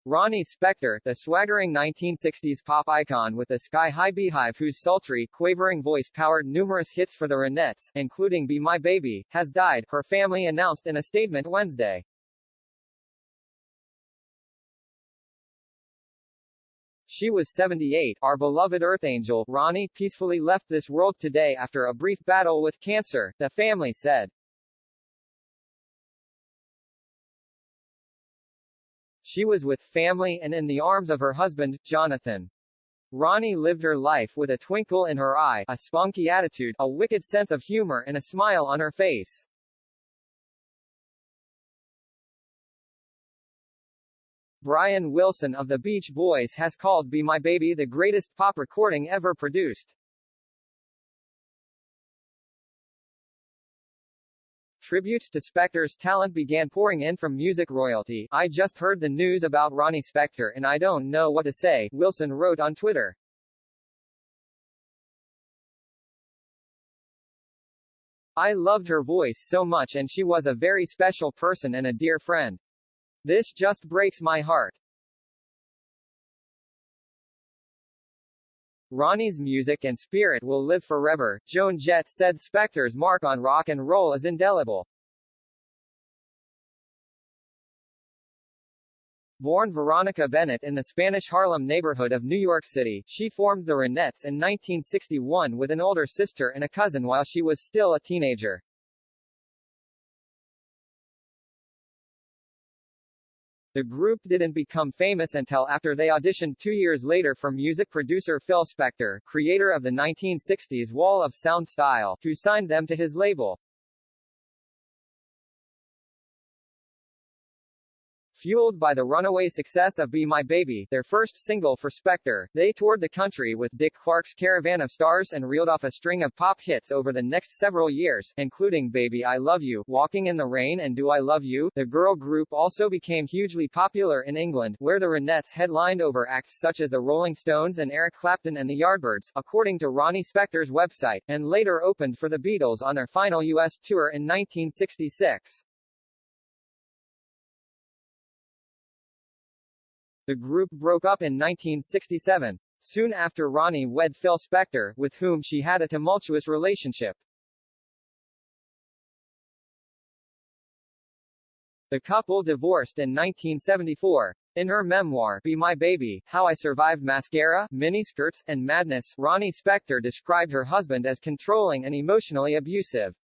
Ronnie Spector, the swaggering 1960s pop icon with a sky-high beehive whose sultry, quavering voice powered numerous hits for the Ronettes, including Be My Baby, has died, her family announced in a statement Wednesday. She was 78. Our beloved Earth Angel, Ronnie, peacefully left this world today after a brief battle with cancer, the family said. She was with family and in the arms of her husband, Jonathan. Ronnie lived her life with a twinkle in her eye, a spunky attitude, a wicked sense of humor and a smile on her face. Brian Wilson of the Beach Boys has called Be My Baby the greatest pop recording ever produced. Tributes to Spector's talent began pouring in from music royalty. I just heard the news about Ronnie Spector and I don't know what to say, Wilson wrote on Twitter. I loved her voice so much and she was a very special person and a dear friend. This just breaks my heart. Ronnie's music and spirit will live forever, Joan Jett said. Spector's mark on rock and roll is indelible. Born Veronica Bennett in the Spanish Harlem neighborhood of New York City, she formed the Ronettes in 1961 with an older sister and a cousin while she was still a teenager. The group didn't become famous until after they auditioned 2 years later for music producer Phil Spector, creator of the 1960s Wall of Sound style, who signed them to his label. Fueled by the runaway success of Be My Baby, their first single for Spector, they toured the country with Dick Clark's Caravan of Stars and reeled off a string of pop hits over the next several years, including Baby I Love You, Walking in the Rain and Do I Love You. The girl group also became hugely popular in England, where the Ronettes headlined over acts such as the Rolling Stones and Eric Clapton and the Yardbirds, according to Ronnie Spector's website, and later opened for the Beatles on their final U.S. tour in 1966. The group broke up in 1967, soon after Ronnie wed Phil Spector, with whom she had a tumultuous relationship. The couple divorced in 1974. In her memoir, Be My Baby, How I Survived Mascara, Miniskirts, and Madness, Ronnie Spector described her husband as controlling and emotionally abusive.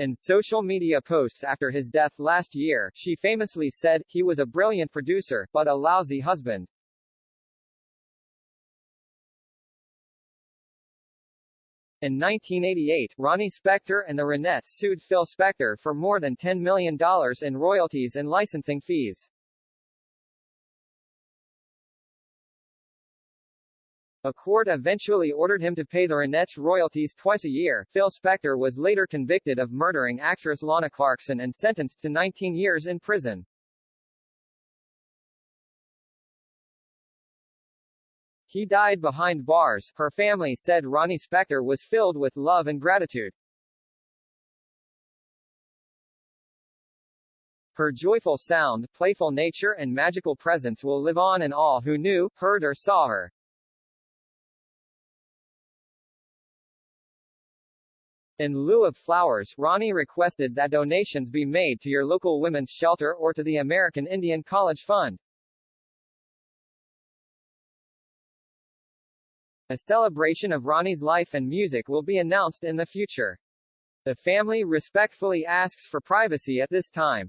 In social media posts after his death last year, she famously said, "He was a brilliant producer, but a lousy husband." In 1988, Ronnie Spector and the Ronettes sued Phil Spector for more than $10 million in royalties and licensing fees. A court eventually ordered him to pay the Ronettes royalties twice a year. Phil Spector was later convicted of murdering actress Lana Clarkson and sentenced to 19 years in prison. He died behind bars. Her family said Ronnie Spector was filled with love and gratitude. Her joyful sound, playful nature and magical presence will live on in all who knew, heard or saw her. In lieu of flowers, Ronnie requested that donations be made to your local women's shelter or to the American Indian College Fund. A celebration of Ronnie's life and music will be announced in the future. The family respectfully asks for privacy at this time.